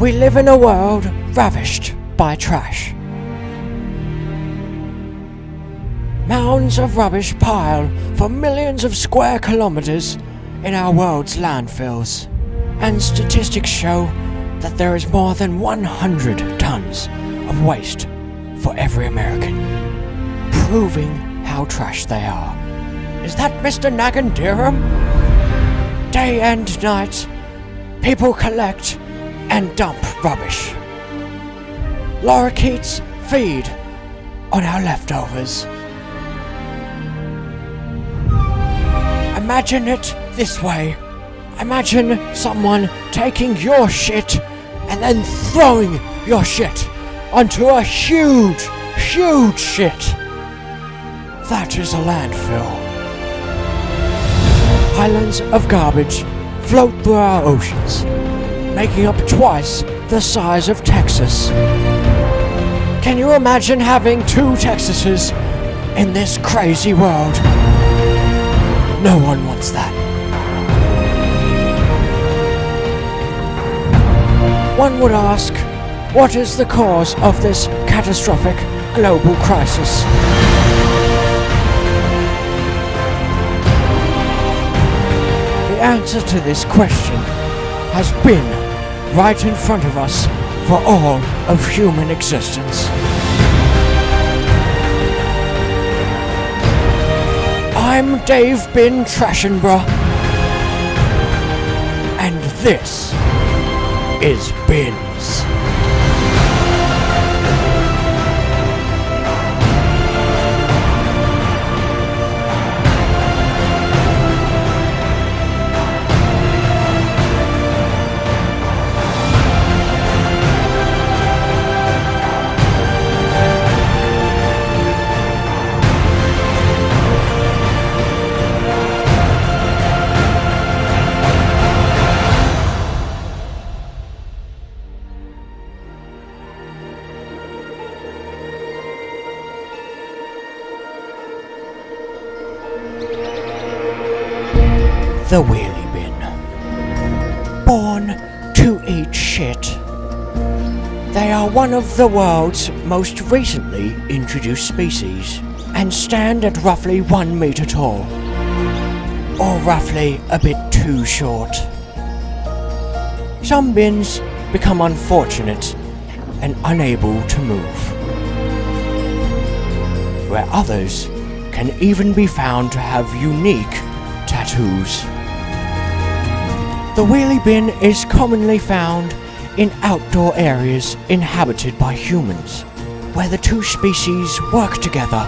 We live in a world ravished by trash. Mounds of rubbish pile for millions of square kilometers in our world's landfills, and statistics show that there is more than 100 tons of waste for every American, proving how trash they are. Is that Mr. Nagandiram? Day and night, people collect and dump rubbish. Lorikeets feed on our leftovers. Imagine it this way. Imagine someone taking your shit and then throwing your shit onto a huge shit. That is a landfill. Islands of garbage float through our oceans, making up twice the size of Texas. Can you imagine having 2 Texases in this crazy world? No one wants that. One would ask, what is the cause of this catastrophic global crisis? The answer to this question has been right in front of us for all of human existence. I'm Davebin Trashenborough, and this is Bins. The wheelie bin. Born to eat shit. They are one of the world's most recently introduced species and stand at roughly 1 meter tall, or roughly a bit too short. Some bins become unfortunate and unable to move, where others can even be found to have unique tattoos. The wheelie bin is commonly found in outdoor areas inhabited by humans, where the 2 species work together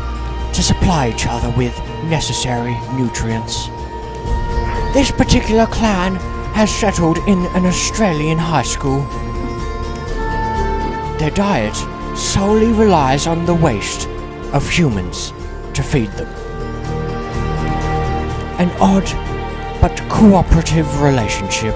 to supply each other with necessary nutrients. This particular clan has settled in an Australian high school. Their diet solely relies on the waste of humans to feed them. An odd but cooperative relationship.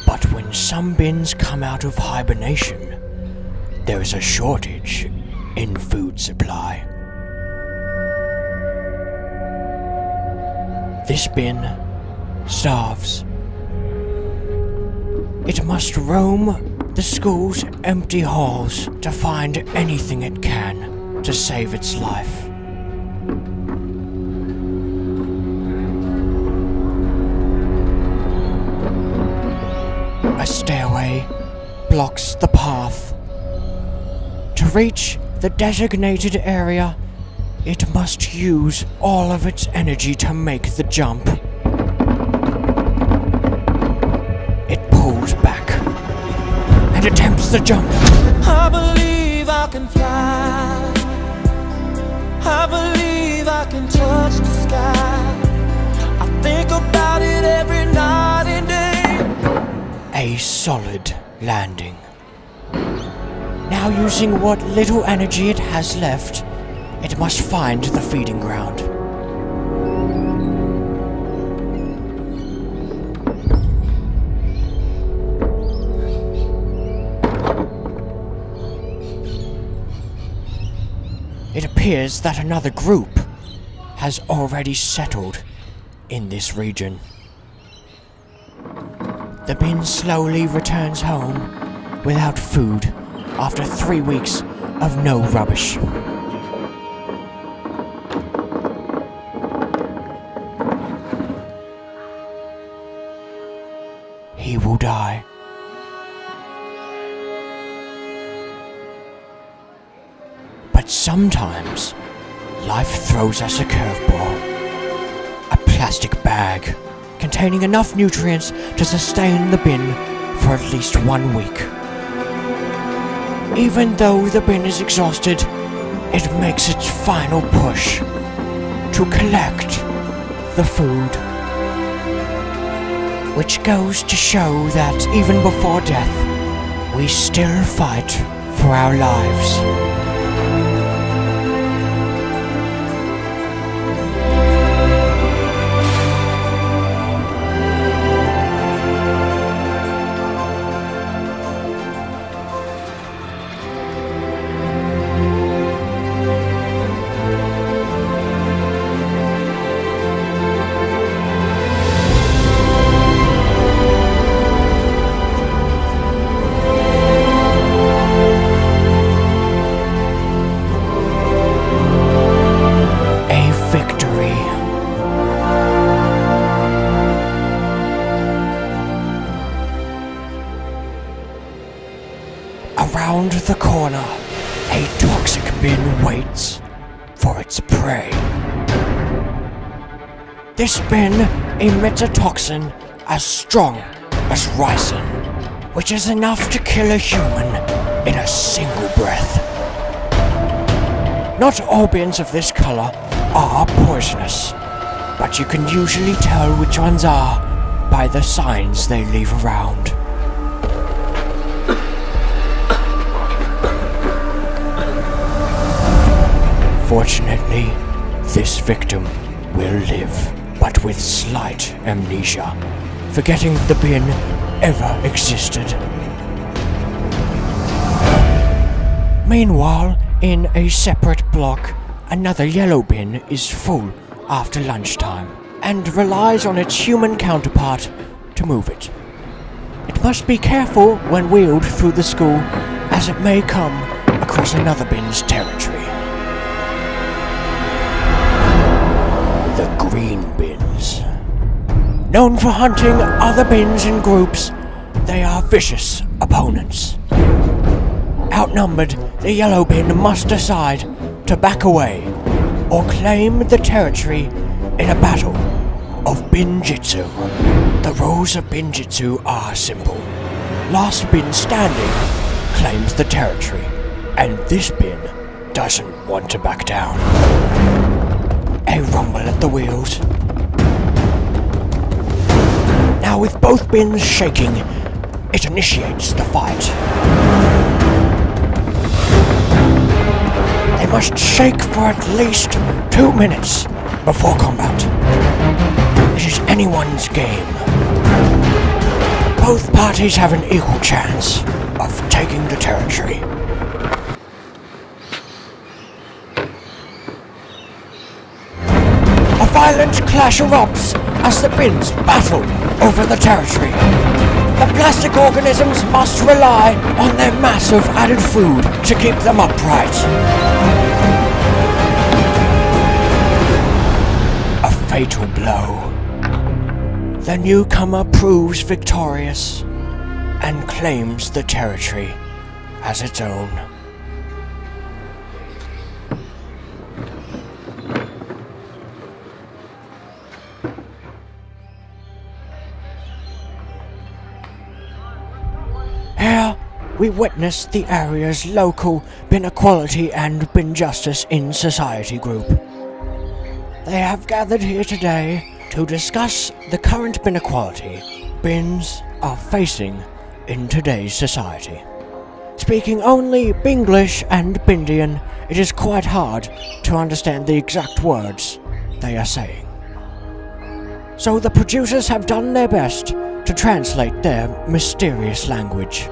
But when some bins come out of hibernation, there is a shortage in food supply. This bin starves. It must roam the school's empty halls to find anything it can to save its life. A stairway blocks the path. To reach the designated area, it must use all of its energy to make the jump. It pulls back and attempts the jump. I believe I can fly. I believe I can touch the sky. I think about it every night and day. A solid landing. Now, using what little energy it has left, it must find the feeding ground. It appears that another group has already settled in this region. The bin slowly returns home without food after 3 weeks of no rubbish. He will die. But sometimes, life throws us a curveball. A plastic bag containing enough nutrients to sustain the bin for at least 1 week. Even though the bin is exhausted, it makes its final push to collect the food. Which goes to show that even before death, we still fight for our lives. Around the corner, a toxic bin waits for its prey. This bin emits a toxin as strong as ricin, which is enough to kill a human in a single breath. Not all bins of this color are poisonous, but you can usually tell which ones are by the signs they leave around. Fortunately, this victim will live, but with slight amnesia, forgetting the bin ever existed. Meanwhile, in a separate block, another yellow bin is full after lunchtime, and relies on its human counterpart to move it. It must be careful when wheeled through the school, as it may come across another bin's territory. The green bins. Known for hunting other bins in groups, they are vicious opponents. Outnumbered, the yellow bin must decide to back away or claim the territory in a battle of binjitsu. The rules of binjitsu are simple. Last bin standing claims the territory, and this bin doesn't want to back down. A rumble at the wheels. Now with both bins shaking, it initiates the fight. They must shake for at least 2 minutes before combat. It is anyone's game. Both parties have an equal chance of taking the territory. A violent clash erupts as the bins battle over the territory. The plastic organisms must rely on their massive added food to keep them upright. A fatal blow. The newcomer proves victorious and claims the territory as its own. Here, we witness the area's local bin equality and bin justice in society group. They have gathered here today to discuss the current bin equality bins are facing in today's society. Speaking only Binglish and Bindian, it is quite hard to understand the exact words they are saying. So the producers have done their best to translate their mysterious language.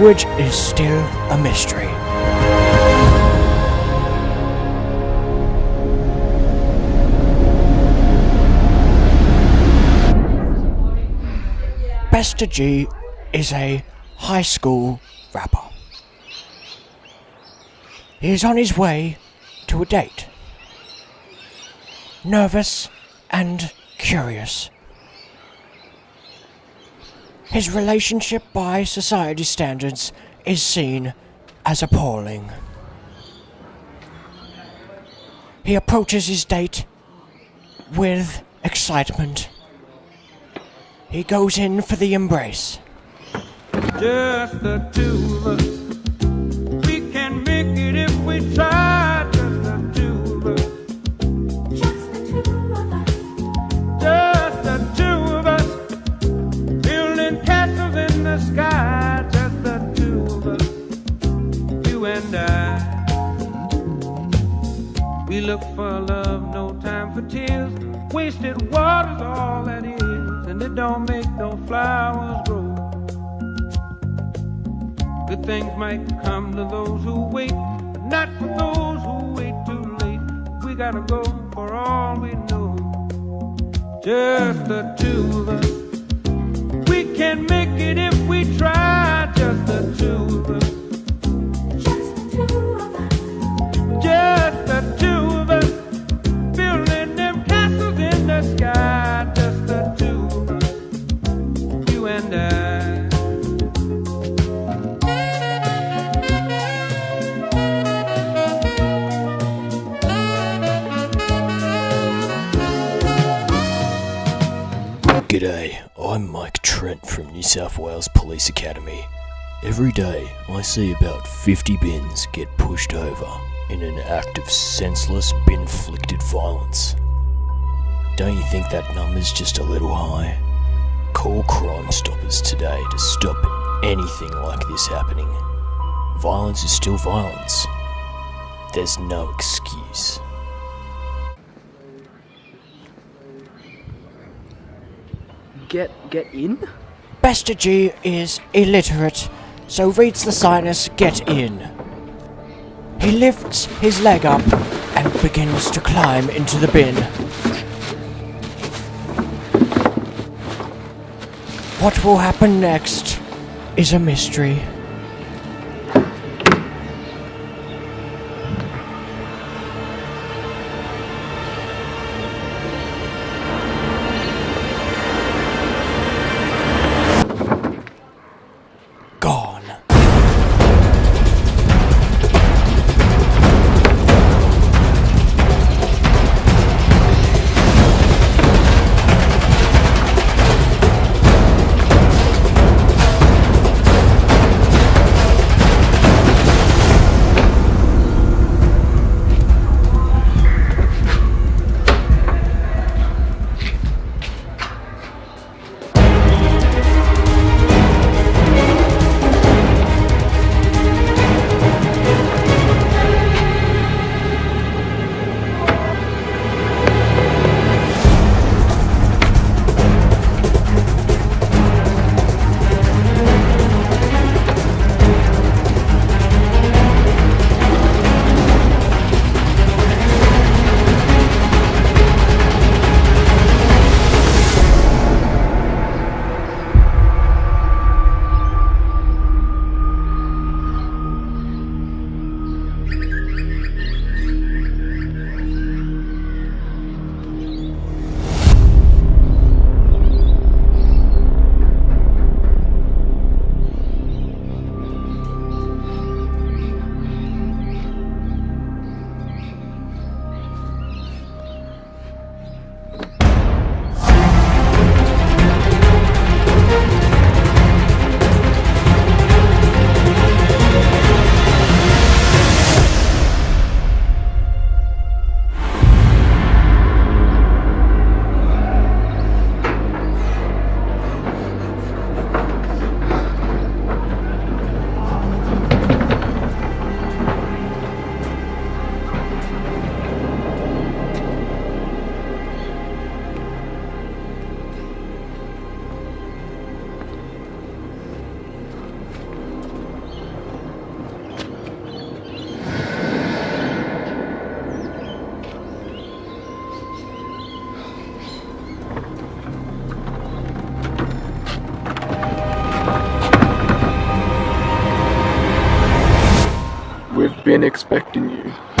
language is still a mystery. Bester G is a high school rapper. He is on his way to a date. Nervous and curious. His relationship by society standards is seen as appalling. He approaches his date with excitement. He goes in for the embrace. Just the two of us. We can make it if we try. Just the two of us. Just the two of us. Just the two of us. Building castles in the sky. Just the two of us. You and I. We look for love, no time for tears. Wasted water's all that is. And it don't make no flowers grow. Good things might come to those who wait, but not for those who wait too late. We gotta go for all we know. Just the two of us. We can make it if we try. Just the two of us. Just the two of us. Just the two of us. Building them castles in the sky. Just the two of us. You and I. G'day, I'm Mike Trent from New South Wales Police Academy. Every day I see about 50 bins get pushed over in an act of senseless bin-flicted violence. Don't you think that number's just a little high? Call Crime Stoppers today to stop anything like this happening. Violence is still violence. There's no excuse. Get in? Bester G is illiterate, so reads the sign as "Get in." He lifts his leg up and begins to climb into the bin. What will happen next is a mystery. Gone. been expecting you.